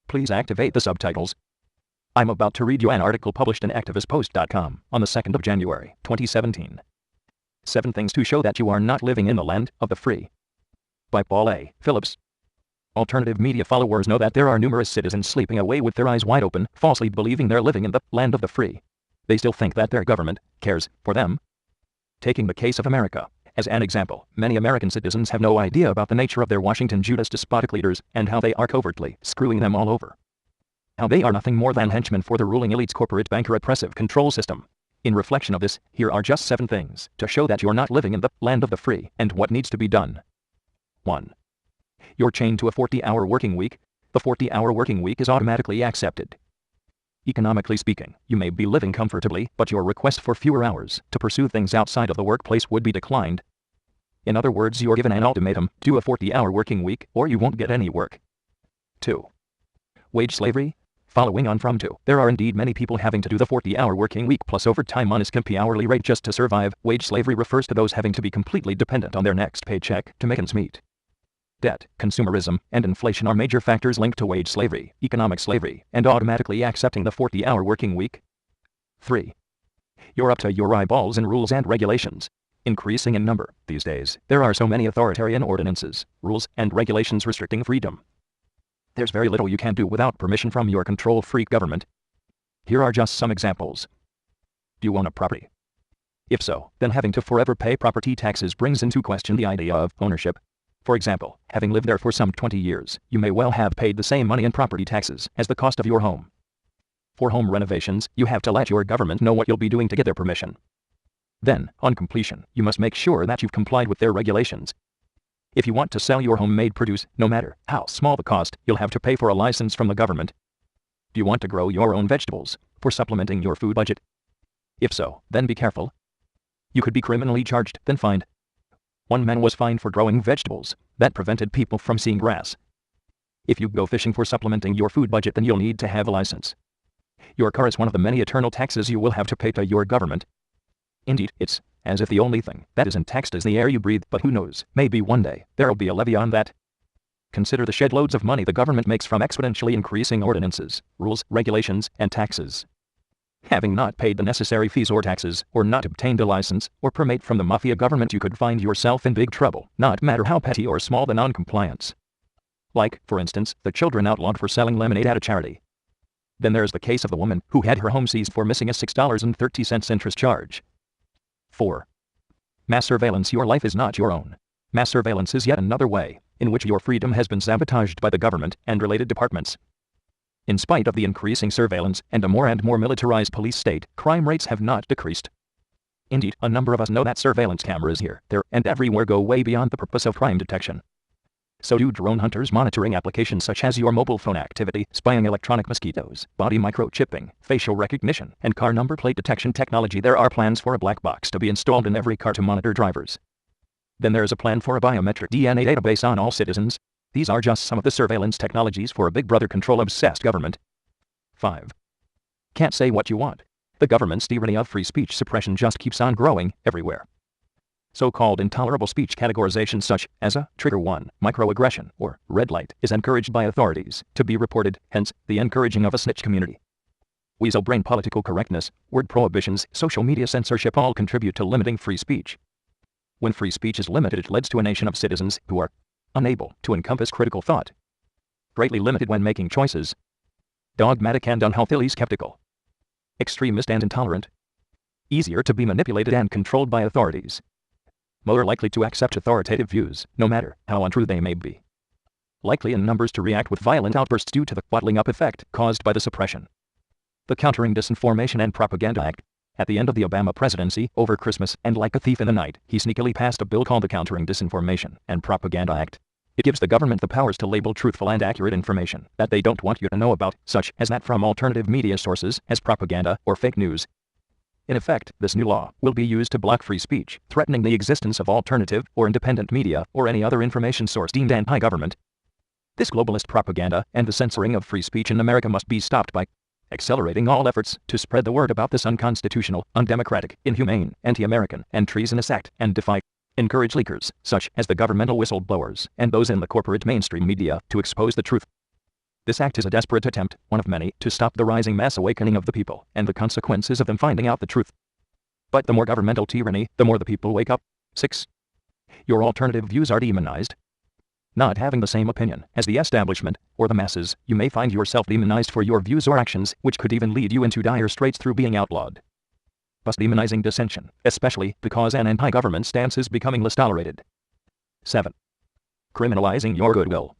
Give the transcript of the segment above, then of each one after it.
Please activate the subtitles. I'm about to read you an article published in activistpost.com on the 2nd of January, 2017. 7 Things to Show That You Are Not Living in the Land of the Free. By Paul A. Phillips. Alternative media followers know that there are numerous citizens sleeping away with their eyes wide open, falsely believing they're living in the land of the free. They still think that their government cares for them. Taking the case of America as an example, many American citizens have no idea about the nature of their Washington Judas despotic leaders and how they are covertly screwing them all over. How they are nothing more than henchmen for the ruling elite's corporate banker oppressive control system. In reflection of this, here are just 7 things to show that you're not living in the land of the free and what needs to be done. 1. You're chained to a 40-hour working week. The 40-hour working week is automatically accepted. Economically speaking, you may be living comfortably, but your request for fewer hours to pursue things outside of the workplace would be declined. In other words, you're given an ultimatum: do a 40-hour working week or you won't get any work. 2. Wage slavery. Following on from 2, there are indeed many people having to do the 40-hour working week plus overtime on a skimpy hourly rate just to survive. Wage slavery refers to those having to be completely dependent on their next paycheck to make ends meet. Debt, consumerism, and inflation are major factors linked to wage slavery, economic slavery, and automatically accepting the 40-hour working week. 3. You're up to your eyeballs in rules and regulations. Increasing in number these days, there are so many authoritarian ordinances, rules, and regulations restricting freedom. There's very little you can do without permission from your control freak government. Here are just some examples. Do you own a property? If so, then having to forever pay property taxes brings into question the idea of ownership. For example, having lived there for some 20 years, you may well have paid the same money in property taxes as the cost of your home. For home renovations, you have to let your government know what you'll be doing to get their permission. Then, on completion, you must make sure that you've complied with their regulations. If you want to sell your homemade produce, no matter how small the cost, you'll have to pay for a license from the government. Do you want to grow your own vegetables for supplementing your food budget? If so, then be careful. You could be criminally charged, then fined. One man was fined for growing vegetables that prevented people from seeing grass. If you go fishing for supplementing your food budget, then you'll need to have a license. Your car is one of the many eternal taxes you will have to pay to your government. Indeed, it's as if the only thing that isn't taxed is the air you breathe, but who knows, maybe one day there'll be a levy on that. Consider the shed loads of money the government makes from exponentially increasing ordinances, rules, regulations, and taxes. Having not paid the necessary fees or taxes, or not obtained a license or permit from the mafia government, you could find yourself in big trouble, not matter how petty or small the non-compliance. Like, for instance, the children outlawed for selling lemonade at a charity. Then there's the case of the woman who had her home seized for missing a $6.30 interest charge. 4. Mass surveillance. Your life is not your own. Mass surveillance is yet another way in which your freedom has been sabotaged by the government and related departments. In spite of the increasing surveillance and a more and more militarized police state, crime rates have not decreased. Indeed, a number of us know that surveillance cameras here, there, and everywhere go way beyond the purpose of crime detection. So do drone hunters monitoring applications such as your mobile phone activity, spying electronic mosquitoes, body microchipping, facial recognition, and car number plate detection technology. There are plans for a black box to be installed in every car to monitor drivers. Then there's a plan for a biometric DNA database on all citizens. These are just some of the surveillance technologies for a big brother control-obsessed government. 5. Can't say what you want. The government's tyranny of free speech suppression just keeps on growing everywhere. So-called intolerable speech categorization such as a trigger 1, microaggression, or red light is encouraged by authorities to be reported, hence the encouraging of a snitch community. Weasel brain political correctness, word prohibitions, social media censorship all contribute to limiting free speech. When free speech is limited, it leads to a nation of citizens who are unable to encompass critical thought, greatly limited when making choices, dogmatic and unhealthily skeptical, extremist and intolerant, easier to be manipulated and controlled by authorities, more likely to accept authoritative views, no matter how untrue they may be, likely in numbers to react with violent outbursts due to the bottling up effect caused by the suppression. The Countering Disinformation and Propaganda Act. At the end of the Obama presidency, over Christmas, and like a thief in the night, he sneakily passed a bill called the Countering Disinformation and Propaganda Act. It gives the government the powers to label truthful and accurate information that they don't want you to know about, such as that from alternative media sources, as propaganda or fake news. In effect, this new law will be used to block free speech, threatening the existence of alternative or independent media or any other information source deemed anti-government. This globalist propaganda and the censoring of free speech in America must be stopped by accelerating all efforts to spread the word about this unconstitutional, undemocratic, inhumane, anti-American, and treasonous act, and encourage leakers, such as the governmental whistleblowers, and those in the corporate mainstream media, to expose the truth. This act is a desperate attempt, one of many, to stop the rising mass awakening of the people and the consequences of them finding out the truth. But the more governmental tyranny, the more the people wake up. 6. Your alternative views are demonized. Not having the same opinion as the establishment or the masses, you may find yourself demonized for your views or actions, which could even lead you into dire straits through being outlawed. Thus demonizing dissension, especially because an anti-government stance is becoming less tolerated. 7. Criminalizing your goodwill.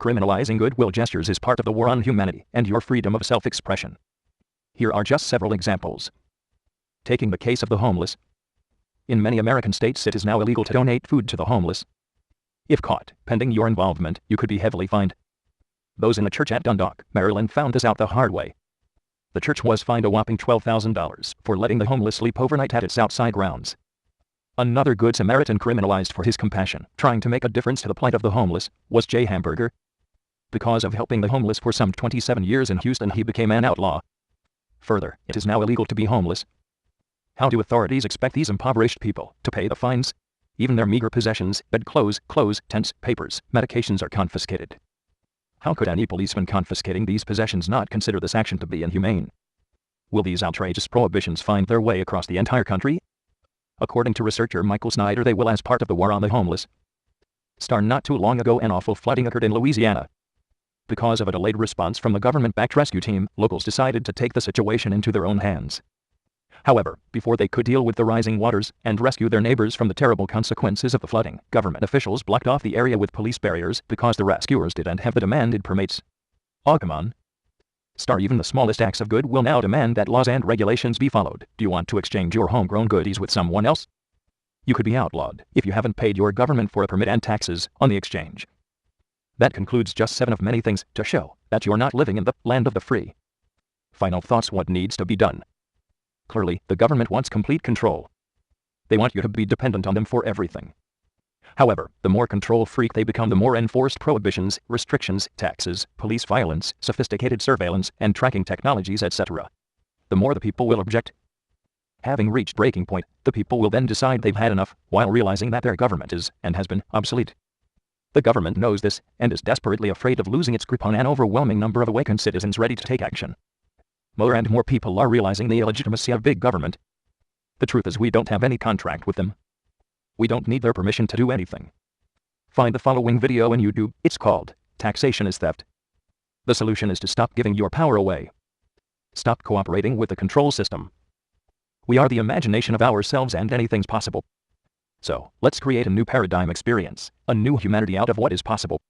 Criminalizing goodwill gestures is part of the war on humanity and your freedom of self-expression. Here are just several examples. Taking the case of the homeless. In many American states it is now illegal to donate food to the homeless. If caught, pending your involvement, you could be heavily fined. Those in a church at Dundalk, Maryland found this out the hard way. The church was fined a whopping $12,000 for letting the homeless sleep overnight at its outside grounds. Another Good Samaritan criminalized for his compassion, trying to make a difference to the plight of the homeless, was Jay Hamburger. Because of helping the homeless for some 27 years in Houston, he became an outlaw. Further, it is now illegal to be homeless. How do authorities expect these impoverished people to pay the fines? Even their meager possessions, bedclothes, clothes, tents, papers, medications are confiscated. How could any policeman confiscating these possessions not consider this action to be inhumane? Will these outrageous prohibitions find their way across the entire country? According to researcher Michael Snyder, they will, as part of the war on the homeless. Not too long ago, an awful flooding occurred in Louisiana. Because of a delayed response from the government-backed rescue team, locals decided to take the situation into their own hands. However, before they could deal with the rising waters and rescue their neighbors from the terrible consequences of the flooding, government officials blocked off the area with police barriers because the rescuers didn't have the demanded permits. Oh, come on. Even the smallest acts of goodwill now demand that laws and regulations be followed. Do you want to exchange your homegrown goodies with someone else? You could be outlawed if you haven't paid your government for a permit and taxes on the exchange. That concludes just 7 of many things to show that you're not living in the land of the free. Final thoughts: what needs to be done? Clearly, the government wants complete control. They want you to be dependent on them for everything. However, the more control freak they become, the more enforced prohibitions, restrictions, taxes, police violence, sophisticated surveillance, and tracking technologies, etc. The more the people will object. Having reached breaking point, the people will then decide they've had enough, while realizing that their government is, and has been, obsolete. The government knows this, and is desperately afraid of losing its grip on an overwhelming number of awakened citizens ready to take action. More and more people are realizing the illegitimacy of big government. The truth is, we don't have any contract with them. We don't need their permission to do anything. Find the following video on YouTube. It's called Taxation is Theft. The solution is to stop giving your power away. Stop cooperating with the control system. We are the imagination of ourselves, and anything's possible. So, let's create a new paradigm experience, a new humanity out of what is possible.